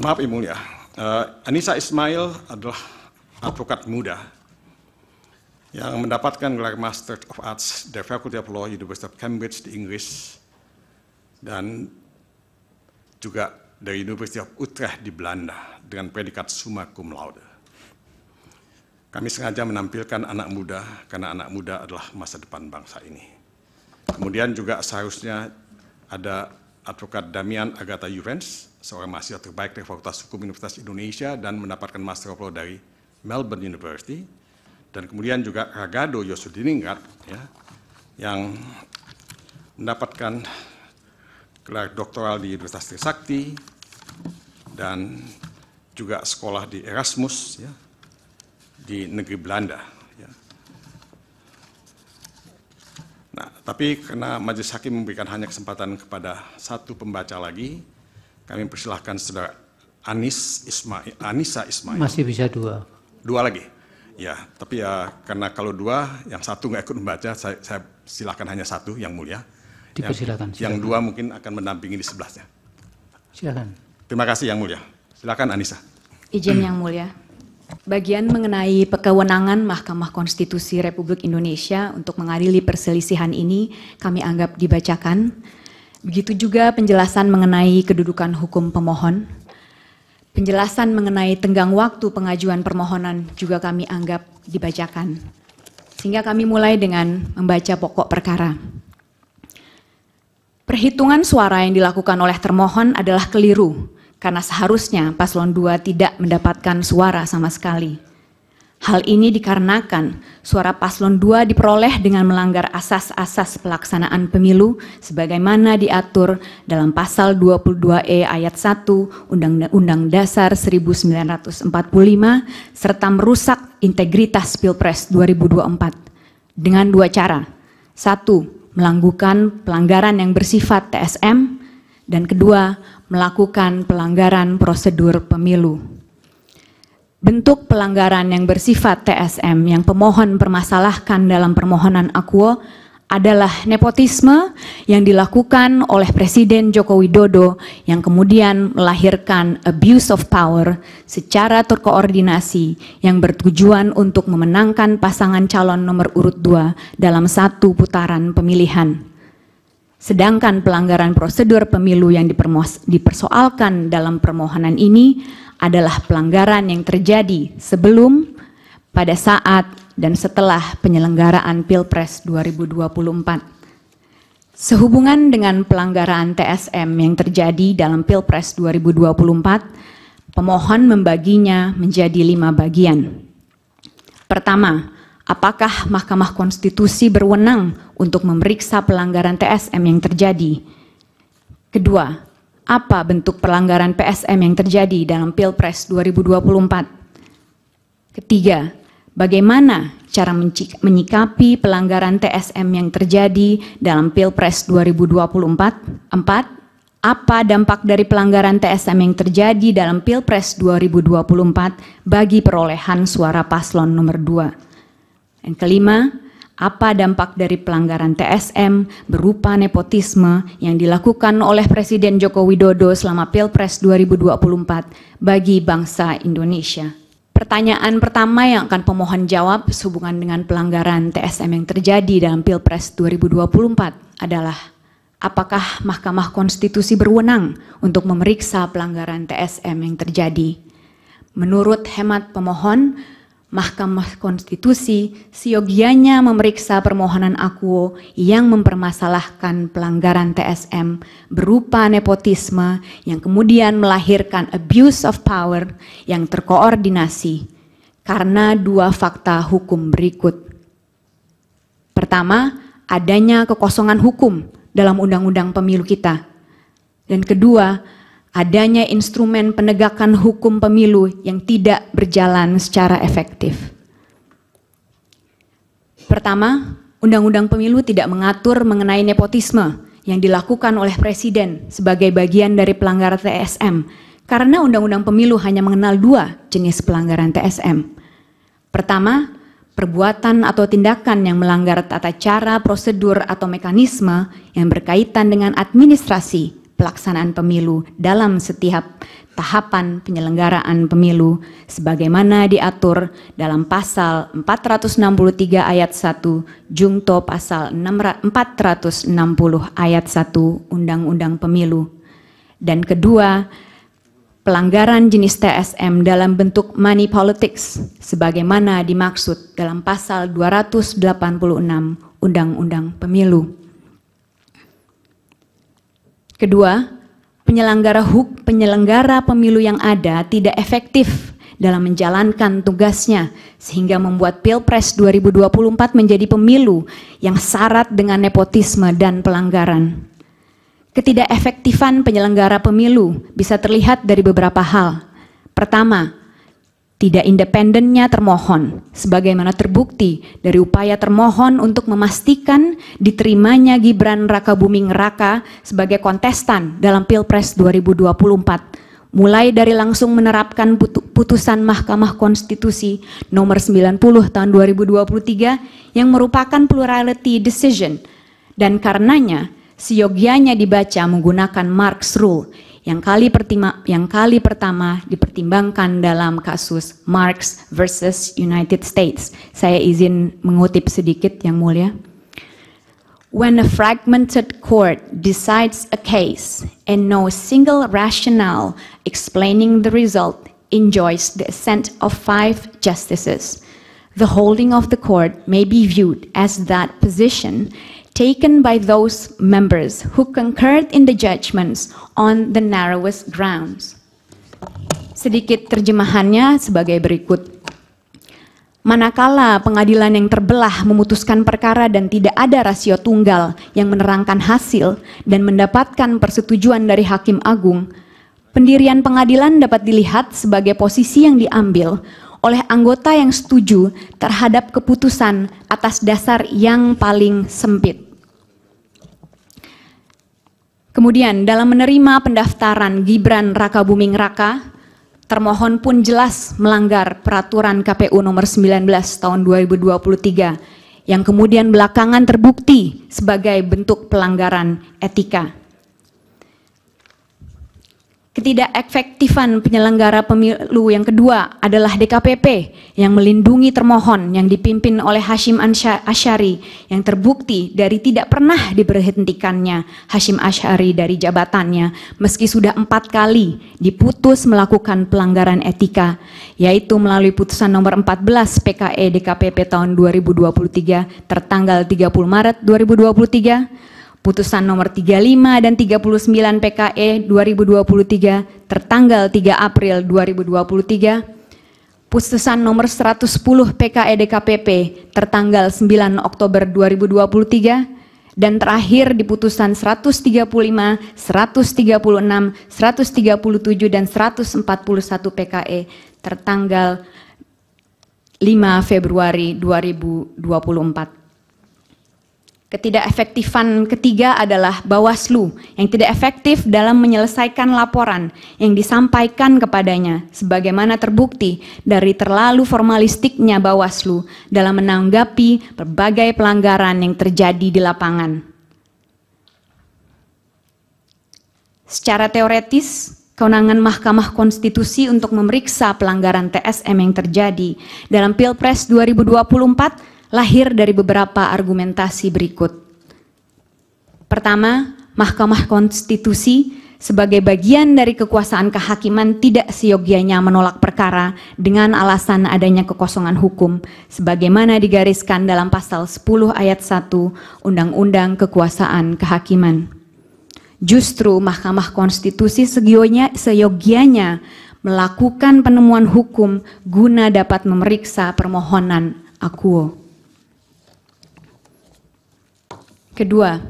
Mohon maaf, Yang Mulia. Anissa Ismail adalah advokat muda yang mendapatkan gelar Master of Arts dari Faculty of Law University of Cambridge di Inggris dan juga dari University of Utrecht di Belanda dengan predikat summa cum laude. Kami sengaja menampilkan anak muda karena anak muda adalah masa depan bangsa ini. Kemudian juga seharusnya ada advokat Damian Agatha Jurens, seorang mahasiswa terbaik dari Fakultas Hukum Universitas Indonesia dan mendapatkan Master of Law dari Melbourne University. Dan kemudian juga Ragado Yosudiningrat, ya, yang mendapatkan gelar doktoral di Universitas Trisakti dan juga sekolah di Erasmus, ya, di negeri Belanda. Ya. Nah, tapi karena Majelis Hakim memberikan hanya kesempatan kepada satu pembaca lagi, kami persilahkan Saudara Anissa Ismail. Masih bisa dua. Dua lagi? Ya, tapi ya karena kalau dua, yang satu nggak ikut membaca, saya silakan hanya satu, Yang Mulia. Dipersilakan. Yang dua mungkin akan mendampingi di sebelahnya. Silakan. Terima kasih Yang Mulia. Silakan Anissa. Izin Yang Mulia. Bagian mengenai kewenangan Mahkamah Konstitusi Republik Indonesia untuk mengadili perselisihan ini kami anggap dibacakan. Begitu juga penjelasan mengenai kedudukan hukum pemohon. Penjelasan mengenai tenggang waktu pengajuan permohonan juga kami anggap dibacakan. Sehingga kami mulai dengan membaca pokok perkara. Perhitungan suara yang dilakukan oleh termohon adalah keliru, karena seharusnya paslon 2 tidak mendapatkan suara sama sekali. Hal ini dikarenakan suara paslon 2 diperoleh dengan melanggar asas-asas pelaksanaan pemilu sebagaimana diatur dalam pasal 22E ayat 1 Undang-Undang Dasar 1945 serta merusak integritas Pilpres 2024 dengan dua cara. Satu, melakukan pelanggaran yang bersifat TSM, dan kedua, melakukan pelanggaran prosedur pemilu. Bentuk pelanggaran yang bersifat TSM yang pemohon permasalahkan dalam permohonan akuo adalah nepotisme yang dilakukan oleh Presiden Joko Widodo yang kemudian melahirkan abuse of power secara terkoordinasi yang bertujuan untuk memenangkan pasangan calon nomor urut 2 dalam satu putaran pemilihan. Sedangkan pelanggaran prosedur pemilu yang dipersoalkan dalam permohonan ini adalah pelanggaran yang terjadi sebelum, pada saat, dan setelah penyelenggaraan Pilpres 2024. Sehubungan dengan pelanggaran TSM yang terjadi dalam Pilpres 2024, pemohon membaginya menjadi 5 bagian. Pertama, apakah Mahkamah Konstitusi berwenang untuk memeriksa pelanggaran TSM yang terjadi? Kedua, apa bentuk pelanggaran PSM yang terjadi dalam Pilpres 2024? Ketiga, bagaimana cara menyikapi pelanggaran TSM yang terjadi dalam Pilpres 2024? Empat, apa dampak dari pelanggaran TSM yang terjadi dalam Pilpres 2024 bagi perolehan suara paslon nomor 2? Yang kelima, apa dampak dari pelanggaran TSM berupa nepotisme yang dilakukan oleh Presiden Joko Widodo selama Pilpres 2024 bagi bangsa Indonesia? Pertanyaan pertama yang akan pemohon jawab sehubungan dengan pelanggaran TSM yang terjadi dalam Pilpres 2024 adalah, apakah Mahkamah Konstitusi berwenang untuk memeriksa pelanggaran TSM yang terjadi? Menurut hemat pemohon, Mahkamah Konstitusi seyogianya memeriksa permohonan akuo yang mempermasalahkan pelanggaran TSM berupa nepotisme yang kemudian melahirkan abuse of power yang terkoordinasi karena dua fakta hukum berikut. Pertama, adanya kekosongan hukum dalam undang-undang pemilu kita. Dan kedua, adanya instrumen penegakan hukum pemilu yang tidak berjalan secara efektif. Pertama, Undang-Undang Pemilu tidak mengatur mengenai nepotisme yang dilakukan oleh Presiden sebagai bagian dari pelanggaran TSM, karena Undang-Undang Pemilu hanya mengenal 2 jenis pelanggaran TSM. Pertama, perbuatan atau tindakan yang melanggar tata cara, prosedur, atau mekanisme yang berkaitan dengan administrasi, pelaksanaan pemilu dalam setiap tahapan penyelenggaraan pemilu sebagaimana diatur dalam pasal 463 ayat 1 Jungto pasal 460 ayat 1 Undang-Undang Pemilu. Dan kedua, pelanggaran jenis TSM dalam bentuk money politics sebagaimana dimaksud dalam pasal 286 Undang-Undang Pemilu. Kedua, penyelenggara pemilu yang ada tidak efektif dalam menjalankan tugasnya sehingga membuat Pilpres 2024 menjadi pemilu yang syarat dengan nepotisme dan pelanggaran. Ketidakefektifan penyelenggara pemilu bisa terlihat dari beberapa hal. Pertama, tidak independennya termohon, sebagaimana terbukti dari upaya termohon untuk memastikan diterimanya Gibran Rakabuming Raka sebagai kontestan dalam Pilpres 2024, mulai dari langsung menerapkan putusan Mahkamah Konstitusi nomor 90 tahun 2023 yang merupakan plurality decision, dan karenanya seyogianya dibaca menggunakan Marx Rule yang kali pertama dipertimbangkan dalam kasus Marx versus United States. Saya izin mengutip sedikit, Yang Mulia. When a fragmented court decides a case and no single rationale explaining the result enjoys the assent of 5 justices, the holding of the court may be viewed as that position taken by those members who concurred in the judgments on the narrowest grounds. Sedikit terjemahannya sebagai berikut. Manakala pengadilan yang terbelah memutuskan perkara dan tidak ada rasio tunggal yang menerangkan hasil dan mendapatkan persetujuan dari Hakim Agung, pendirian pengadilan dapat dilihat sebagai posisi yang diambil oleh anggota yang setuju terhadap keputusan atas dasar yang paling sempit. Kemudian dalam menerima pendaftaran Gibran Rakabuming Raka, termohon pun jelas melanggar peraturan KPU nomor 19 tahun 2023 yang kemudian belakangan terbukti sebagai bentuk pelanggaran etika. Ketidakefektifan penyelenggara pemilu yang kedua adalah DKPP yang melindungi termohon yang dipimpin oleh Hashim Asyari yang terbukti dari tidak pernah diberhentikannya Hashim Asyari dari jabatannya meski sudah 4 kali diputus melakukan pelanggaran etika, yaitu melalui putusan nomor 14 PKE DKPP tahun 2023 tertanggal 30 Maret 2023, putusan nomor 35 dan 39 PKE 2023 tertanggal 3 April 2023, putusan nomor 110 PKE DKPP tertanggal 9 Oktober 2023, dan terakhir di putusan 135, 136, 137 dan 141 PKE tertanggal 5 Februari 2024. Ketidakefektifan ketiga adalah Bawaslu yang tidak efektif dalam menyelesaikan laporan yang disampaikan kepadanya sebagaimana terbukti dari terlalu formalistiknya Bawaslu dalam menanggapi berbagai pelanggaran yang terjadi di lapangan. Secara teoretis, kewenangan Mahkamah Konstitusi untuk memeriksa pelanggaran TSM yang terjadi dalam Pilpres 2024 lahir dari beberapa argumentasi berikut. Pertama, Mahkamah Konstitusi sebagai bagian dari kekuasaan kehakiman tidak seyogianya menolak perkara dengan alasan adanya kekosongan hukum, sebagaimana digariskan dalam pasal 10 ayat 1 Undang-Undang Kekuasaan Kehakiman. Justru Mahkamah Konstitusi seyogianya melakukan penemuan hukum guna dapat memeriksa permohonan akuo. Kedua,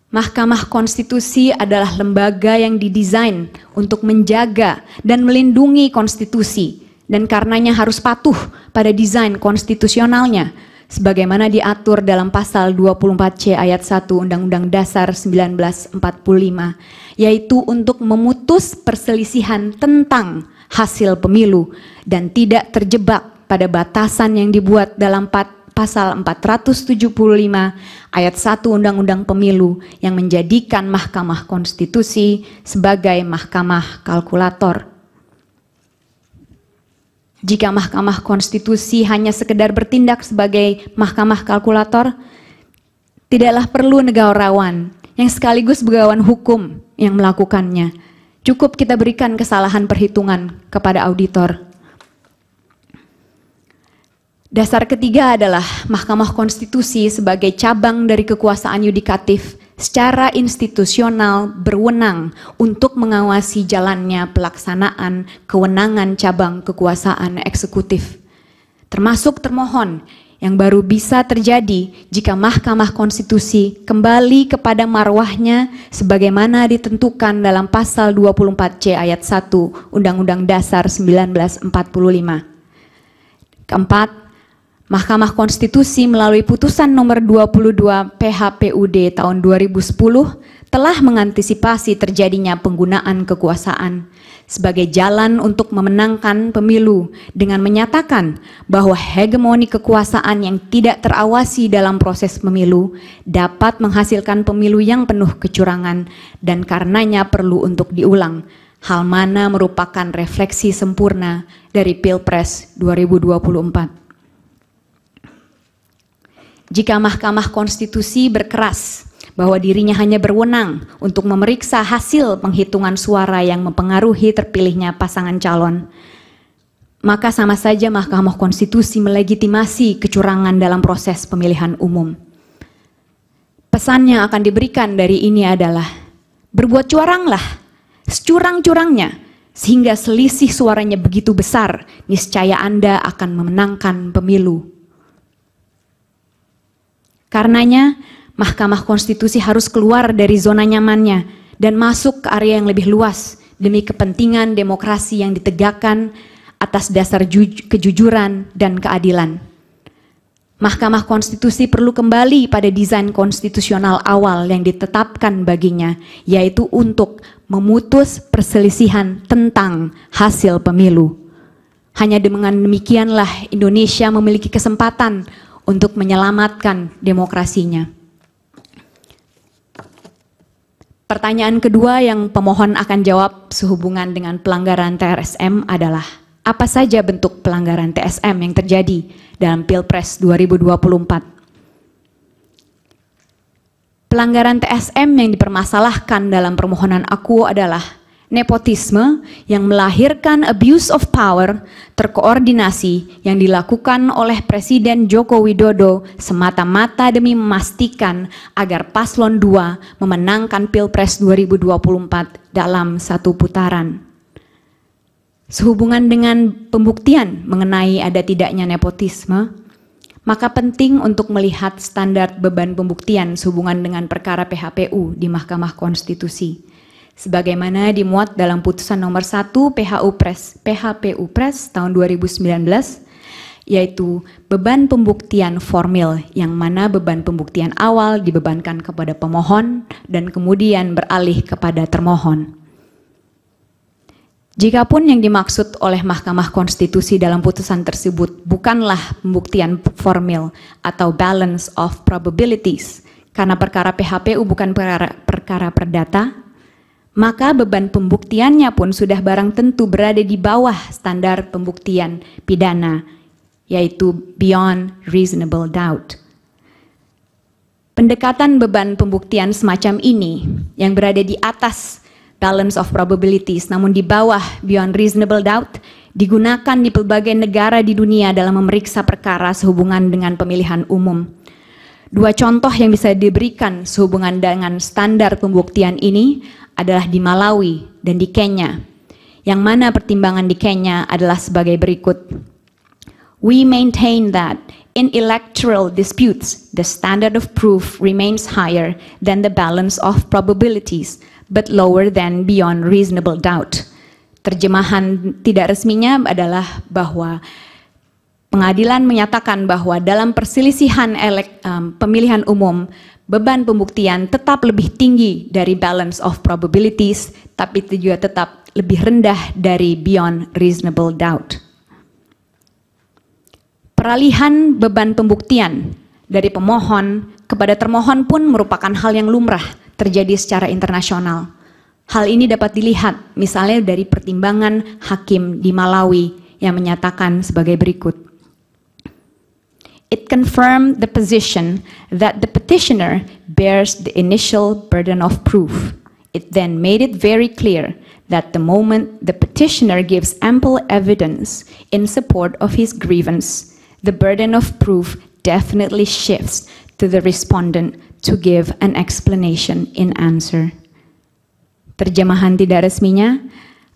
Mahkamah Konstitusi adalah lembaga yang didesain untuk menjaga dan melindungi konstitusi dan karenanya harus patuh pada desain konstitusionalnya sebagaimana diatur dalam pasal 24C ayat 1 Undang-Undang Dasar 1945, yaitu untuk memutus perselisihan tentang hasil pemilu dan tidak terjebak pada batasan yang dibuat dalam pasal 475 ayat 1 Undang-Undang Pemilu yang menjadikan Mahkamah Konstitusi sebagai mahkamah kalkulator. Jika Mahkamah Konstitusi hanya sekedar bertindak sebagai mahkamah kalkulator, tidaklah perlu negarawan yang sekaligus begawan hukum yang melakukannya. Cukup kita berikan kesalahan perhitungan kepada auditor. Dasar ketiga adalah Mahkamah Konstitusi sebagai cabang dari kekuasaan yudikatif secara institusional berwenang untuk mengawasi jalannya pelaksanaan kewenangan cabang kekuasaan eksekutif, termasuk termohon yang baru bisa terjadi jika Mahkamah Konstitusi kembali kepada marwahnya sebagaimana ditentukan dalam pasal 24C ayat 1 Undang-Undang Dasar 1945. Keempat, Mahkamah Konstitusi melalui putusan nomor 22 PHPUD tahun 2010 telah mengantisipasi terjadinya penggunaan kekuasaan sebagai jalan untuk memenangkan pemilu dengan menyatakan bahwa hegemoni kekuasaan yang tidak terawasi dalam proses pemilu dapat menghasilkan pemilu yang penuh kecurangan dan karenanya perlu untuk diulang, hal mana merupakan refleksi sempurna dari Pilpres 2024. Jika Mahkamah Konstitusi berkeras bahwa dirinya hanya berwenang untuk memeriksa hasil penghitungan suara yang mempengaruhi terpilihnya pasangan calon, maka sama saja Mahkamah Konstitusi melegitimasi kecurangan dalam proses pemilihan umum. Pesan yang akan diberikan dari ini adalah, berbuat curanglah, securang-curangnya, sehingga selisih suaranya begitu besar, niscaya Anda akan memenangkan pemilu. Karenanya, Mahkamah Konstitusi harus keluar dari zona nyamannya dan masuk ke area yang lebih luas demi kepentingan demokrasi yang ditegakkan atas dasar kejujuran dan keadilan. Mahkamah Konstitusi perlu kembali pada desain konstitusional awal yang ditetapkan baginya, yaitu untuk memutus perselisihan tentang hasil pemilu. Hanya dengan demikianlah Indonesia memiliki kesempatan untuk menyelamatkan demokrasinya. Pertanyaan kedua yang pemohon akan jawab sehubungan dengan pelanggaran TRSM adalah, apa saja bentuk pelanggaran TSM yang terjadi dalam Pilpres 2024? Pelanggaran TSM yang dipermasalahkan dalam permohonan aku adalah nepotisme yang melahirkan abuse of power terkoordinasi yang dilakukan oleh Presiden Joko Widodo semata-mata demi memastikan agar paslon 2 memenangkan Pilpres 2024 dalam satu putaran. Sehubungan dengan pembuktian mengenai ada tidaknya nepotisme, maka penting untuk melihat standar beban pembuktian sehubungan dengan perkara PHPU di Mahkamah Konstitusi, sebagaimana dimuat dalam putusan nomor 1 PHPU Pres tahun 2019, yaitu beban pembuktian formil yang mana beban pembuktian awal dibebankan kepada pemohon dan kemudian beralih kepada termohon. Jikapun yang dimaksud oleh Mahkamah Konstitusi dalam putusan tersebut bukanlah pembuktian formil atau balance of probabilities, karena perkara PHPU bukan perkara perdata, maka beban pembuktiannya pun sudah barang tentu berada di bawah standar pembuktian pidana, yaitu beyond reasonable doubt. Pendekatan beban pembuktian semacam ini yang berada di atas balance of probabilities namun di bawah beyond reasonable doubt digunakan di berbagai negara di dunia dalam memeriksa perkara sehubungan dengan pemilihan umum. Dua contoh yang bisa diberikan sehubungan dengan standar pembuktian ini adalah di Malawi dan di Kenya, yang mana pertimbangan di Kenya adalah sebagai berikut. We maintain that in electoral disputes, the standard of proof remains higher than the balance of probabilities, but lower than beyond reasonable doubt. Terjemahan tidak resminya adalah bahwa pengadilan menyatakan bahwa dalam perselisihan pemilihan umum, beban pembuktian tetap lebih tinggi dari balance of probabilities, tapi itu juga tetap lebih rendah dari beyond reasonable doubt. Peralihan beban pembuktian dari pemohon kepada termohon pun merupakan hal yang lumrah terjadi secara internasional. Hal ini dapat dilihat misalnya dari pertimbangan hakim di Malawi yang menyatakan sebagai berikut. It confirmed the position that the petitioner bears the initial burden of proof. It then made it very clear that the moment the petitioner gives ample evidence in support of his grievance, the burden of proof definitely shifts to the respondent to give an explanation in answer. Terjemahan tidak resminya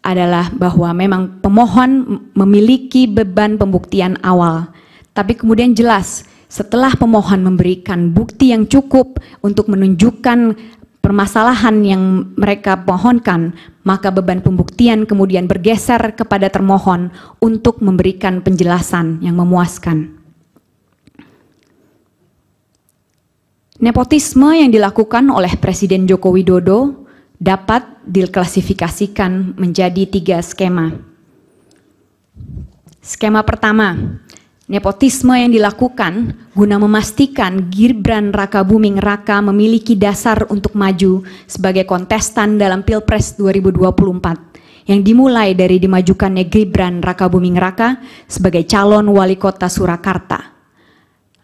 adalah bahwa memang pemohon memiliki beban pembuktian awal, tapi kemudian jelas setelah pemohon memberikan bukti yang cukup untuk menunjukkan permasalahan yang mereka pohonkan, maka beban pembuktian kemudian bergeser kepada termohon untuk memberikan penjelasan yang memuaskan. Nepotisme yang dilakukan oleh Presiden Joko Widodo dapat diklasifikasikan menjadi 3 skema. Skema pertama, nepotisme yang dilakukan guna memastikan Gibran Rakabuming Raka memiliki dasar untuk maju sebagai kontestan dalam Pilpres 2024 yang dimulai dari dimajukannya Gibran Rakabuming Raka sebagai calon wali kota Surakarta.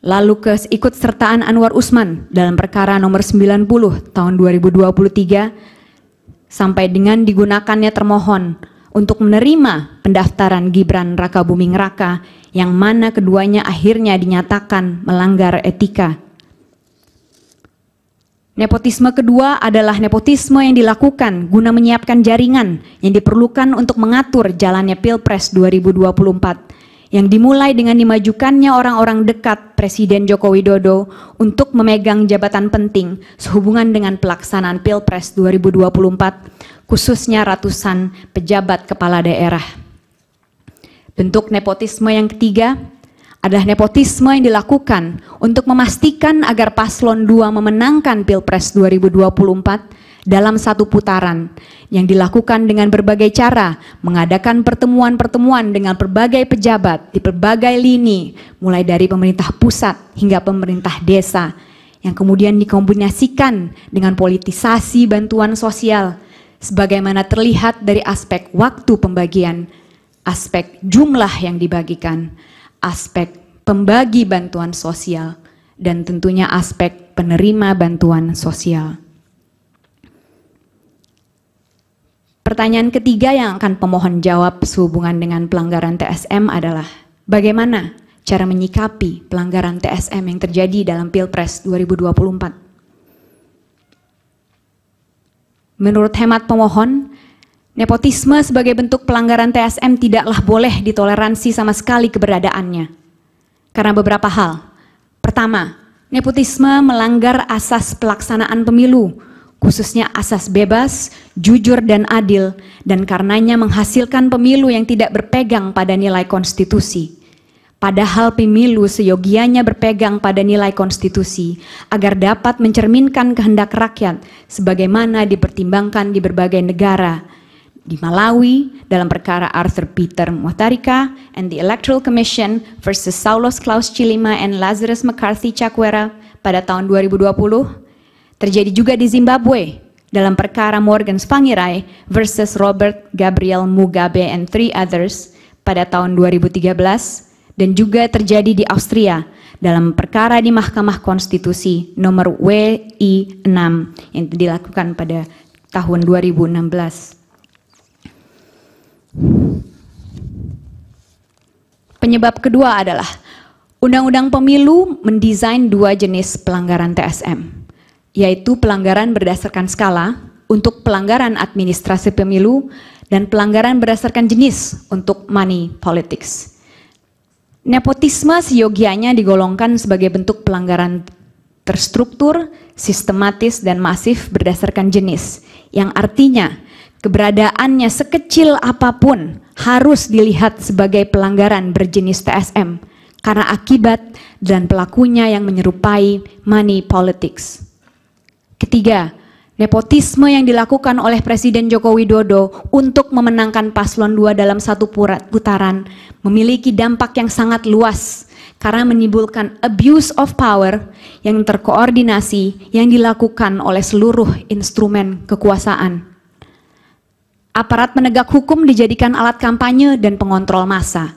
Lalu keikutsertaan Anwar Usman dalam perkara nomor 90 tahun 2023 sampai dengan digunakannya termohon untuk menerima pendaftaran Gibran Rakabuming Raka yang mana keduanya akhirnya dinyatakan melanggar etika. Nepotisme kedua adalah nepotisme yang dilakukan guna menyiapkan jaringan yang diperlukan untuk mengatur jalannya Pilpres 2024 yang dimulai dengan dimajukannya orang-orang dekat Presiden Joko Widodo untuk memegang jabatan penting sehubungan dengan pelaksanaan Pilpres 2024, khususnya ratusan pejabat kepala daerah. Bentuk nepotisme yang ketiga adalah nepotisme yang dilakukan untuk memastikan agar paslon 2 memenangkan Pilpres 2024 dalam satu putaran yang dilakukan dengan berbagai cara, mengadakan pertemuan-pertemuan dengan berbagai pejabat di berbagai lini, mulai dari pemerintah pusat hingga pemerintah desa, yang kemudian dikombinasikan dengan politisasi bantuan sosial, sebagaimana terlihat dari aspek waktu pembagian, aspek jumlah yang dibagikan, aspek pembagi bantuan sosial, dan tentunya aspek penerima bantuan sosial. Pertanyaan ketiga yang akan pemohon jawab sehubungan dengan pelanggaran TSM adalah bagaimana cara menyikapi pelanggaran TSM yang terjadi dalam Pilpres 2024. Menurut hemat pemohon, nepotisme sebagai bentuk pelanggaran TSM tidaklah boleh ditoleransi sama sekali keberadaannya. Karena beberapa hal. Pertama, nepotisme melanggar asas pelaksanaan pemilu, khususnya asas bebas, jujur, dan adil, dan karenanya menghasilkan pemilu yang tidak berpegang pada nilai konstitusi. Padahal pemilu seyogianya berpegang pada nilai konstitusi agar dapat mencerminkan kehendak rakyat sebagaimana dipertimbangkan di berbagai negara. Di Malawi, dalam perkara Arthur Peter Mutharika and the Electoral Commission versus Saulos Klaus Chilima and Lazarus McCarthy Chakwera pada tahun 2020, terjadi juga di Zimbabwe dalam perkara Morgan Tsvangirai versus Robert Gabriel Mugabe and 3 others pada tahun 2013, dan juga terjadi di Austria dalam perkara di Mahkamah Konstitusi nomor WI 6 yang dilakukan pada tahun 2016. Penyebab kedua adalah Undang-Undang Pemilu mendesain 2 jenis pelanggaran TSM, yaitu pelanggaran berdasarkan skala untuk pelanggaran administrasi pemilu dan pelanggaran berdasarkan jenis untuk money politics. Nepotisme seyogianya digolongkan sebagai bentuk pelanggaran terstruktur, sistematis, dan masif berdasarkan jenis, yang artinya keberadaannya sekecil apapun harus dilihat sebagai pelanggaran berjenis TSM karena akibat dan pelakunya yang menyerupai money politics. Ketiga, nepotisme yang dilakukan oleh Presiden Joko Widodo untuk memenangkan paslon 2 dalam satu putaran memiliki dampak yang sangat luas karena menimbulkan abuse of power yang terkoordinasi yang dilakukan oleh seluruh instrumen kekuasaan. Aparat penegak hukum dijadikan alat kampanye dan pengontrol massa.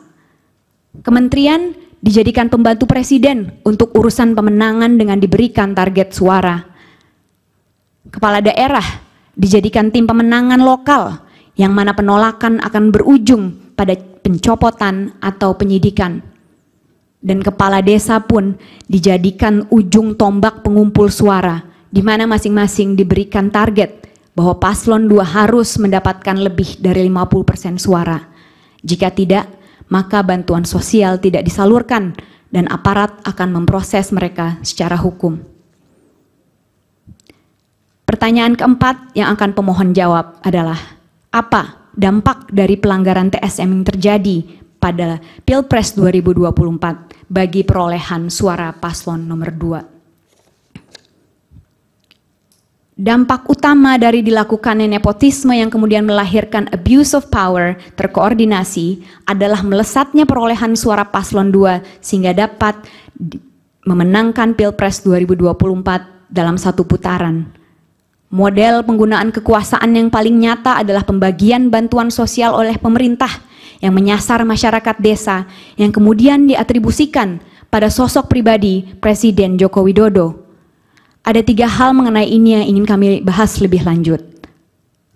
Kementerian dijadikan pembantu presiden untuk urusan pemenangan dengan diberikan target suara. Kepala daerah dijadikan tim pemenangan lokal yang mana penolakan akan berujung pada pencopotan atau penyidikan. Dan kepala desa pun dijadikan ujung tombak pengumpul suara, di mana masing-masing diberikan target bahwa paslon 2 harus mendapatkan lebih dari 50% suara. Jika tidak, maka bantuan sosial tidak disalurkan dan aparat akan memproses mereka secara hukum. Pertanyaan keempat yang akan pemohon jawab adalah, apa dampak dari pelanggaran TSM yang terjadi pada Pilpres 2024 bagi perolehan suara paslon nomor 2? Dampak utama dari dilakukannya nepotisme yang kemudian melahirkan abuse of power terkoordinasi adalah melesatnya perolehan suara paslon 2 sehingga dapat memenangkan Pilpres 2024 dalam satu putaran. Model penggunaan kekuasaan yang paling nyata adalah pembagian bantuan sosial oleh pemerintah yang menyasar masyarakat desa yang kemudian diatribusikan pada sosok pribadi Presiden Joko Widodo. Ada 3 hal mengenai ini yang ingin kami bahas lebih lanjut.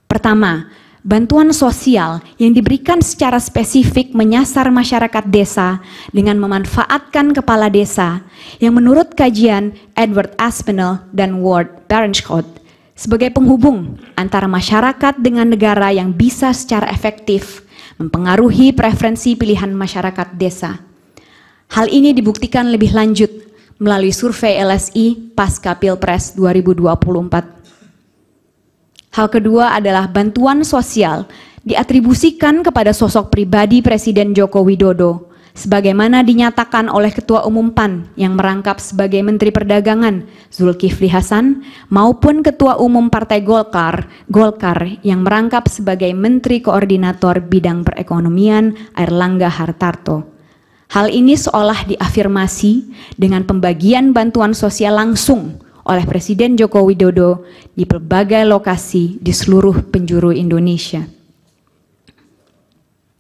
Pertama, bantuan sosial yang diberikan secara spesifik menyasar masyarakat desa dengan memanfaatkan kepala desa yang menurut kajian Edward Aspinall dan Ward Barenschot sebagai penghubung antara masyarakat dengan negara yang bisa secara efektif mempengaruhi preferensi pilihan masyarakat desa. Hal ini dibuktikan lebih lanjut melalui survei LSI pasca Pilpres 2024. Hal kedua adalah bantuan sosial diatribusikan kepada sosok pribadi Presiden Joko Widodo, sebagaimana dinyatakan oleh Ketua Umum PAN yang merangkap sebagai Menteri Perdagangan Zulkifli Hasan maupun Ketua Umum Partai Golkar yang merangkap sebagai Menteri Koordinator Bidang Perekonomian Airlangga Hartarto. Hal ini seolah diafirmasi dengan pembagian bantuan sosial langsung oleh Presiden Joko Widodo di berbagai lokasi di seluruh penjuru Indonesia.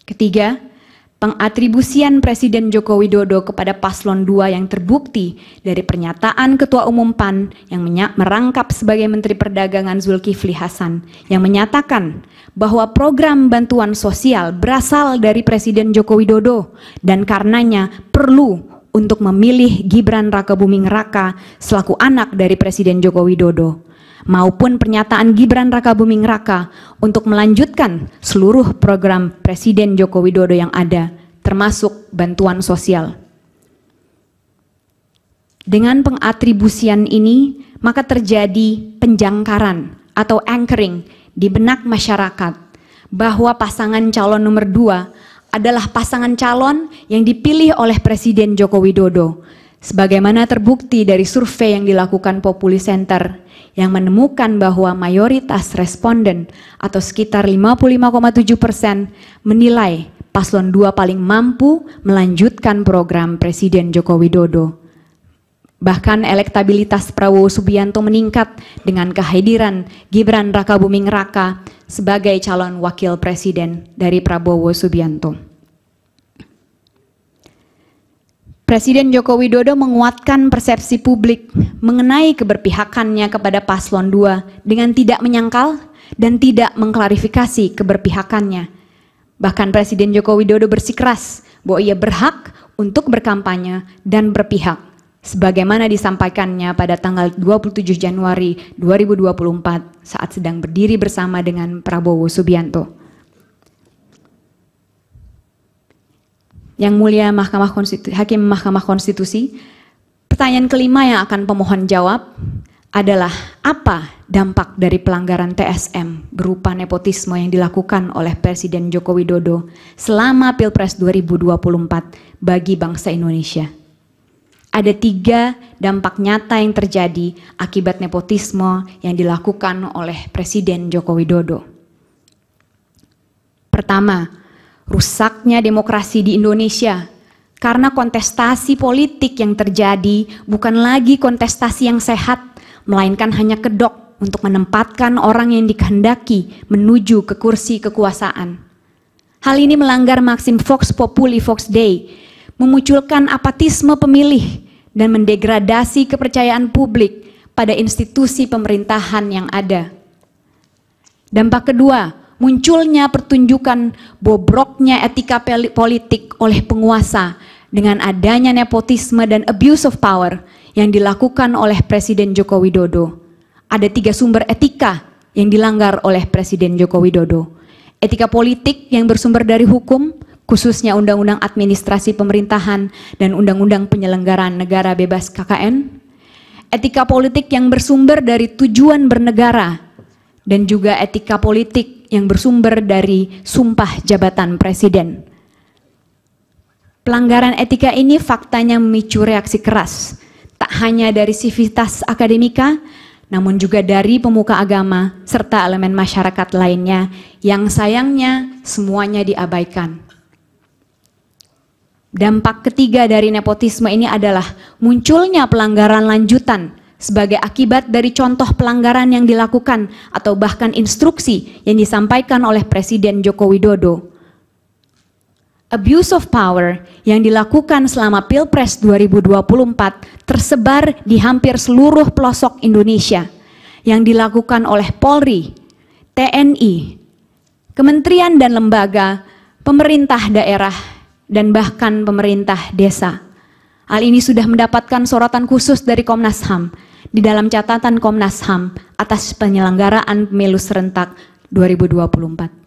Ketiga, pengatribusian Presiden Joko Widodo kepada paslon 2 yang terbukti dari pernyataan Ketua Umum PAN yang merangkap sebagai Menteri Perdagangan Zulkifli Hasan yang menyatakan bahwa program bantuan sosial berasal dari Presiden Joko Widodo dan karenanya perlu untuk memilih Gibran Rakabuming Raka selaku anak dari Presiden Joko Widodo, maupun pernyataan Gibran Rakabuming Raka untuk melanjutkan seluruh program Presiden Joko Widodo yang ada, termasuk bantuan sosial. Dengan pengatribusian ini, maka terjadi penjangkaran atau anchoring di benak masyarakat bahwa pasangan calon nomor 2 adalah pasangan calon yang dipilih oleh Presiden Joko Widodo, sebagaimana terbukti dari survei yang dilakukan Populi Center yang menemukan bahwa mayoritas responden atau sekitar 55,7% menilai paslon 2 paling mampu melanjutkan program Presiden Joko Widodo. Bahkan elektabilitas Prabowo Subianto meningkat dengan kehadiran Gibran Rakabuming Raka sebagai calon wakil presiden dari Prabowo Subianto. Presiden Joko Widodo menguatkan persepsi publik mengenai keberpihakannya kepada paslon 2 dengan tidak menyangkal dan tidak mengklarifikasi keberpihakannya. Bahkan Presiden Joko Widodo bersikeras bahwa ia berhak untuk berkampanye dan berpihak, sebagaimana disampaikannya pada tanggal 27 Januari 2024 saat sedang berdiri bersama dengan Prabowo Subianto. Yang mulia Hakim Mahkamah Konstitusi, pertanyaan kelima yang akan pemohon jawab adalah apa dampak dari pelanggaran TSM berupa nepotisme yang dilakukan oleh Presiden Joko Widodo selama Pilpres 2024 bagi bangsa Indonesia. Ada 3 dampak nyata yang terjadi akibat nepotisme yang dilakukan oleh Presiden Joko Widodo. Pertama, rusaknya demokrasi di Indonesia karena kontestasi politik yang terjadi bukan lagi kontestasi yang sehat, melainkan hanya kedok untuk menempatkan orang yang dikehendaki menuju ke kursi kekuasaan. Hal ini melanggar maksim Vox Populi Vox Dei, memunculkan apatisme pemilih dan mendegradasi kepercayaan publik pada institusi pemerintahan yang ada. Dampak kedua, munculnya pertunjukan bobroknya etika politik oleh penguasa dengan adanya nepotisme dan abuse of power yang dilakukan oleh Presiden Joko Widodo. Ada 3 sumber etika yang dilanggar oleh Presiden Joko Widodo. Etika politik yang bersumber dari hukum, khususnya Undang-Undang Administrasi Pemerintahan dan Undang-Undang Penyelenggaraan Negara Bebas KKN. Etika politik yang bersumber dari tujuan bernegara, dan juga etika politik yang bersumber dari sumpah jabatan presiden. Pelanggaran etika ini faktanya memicu reaksi keras, tak hanya dari sivitas akademika, namun juga dari pemuka agama serta elemen masyarakat lainnya yang sayangnya semuanya diabaikan. Dampak ketiga dari nepotisme ini adalah munculnya pelanggaran lanjutan sebagai akibat dari contoh pelanggaran yang dilakukan atau bahkan instruksi yang disampaikan oleh Presiden Joko Widodo. Abuse of power yang dilakukan selama Pilpres 2024 tersebar di hampir seluruh pelosok Indonesia yang dilakukan oleh Polri, TNI, kementerian dan lembaga, pemerintah daerah, dan bahkan pemerintah desa. Hal ini sudah mendapatkan sorotan khusus dari Komnas HAM di dalam catatan Komnas HAM atas penyelenggaraan pemilu serentak 2024.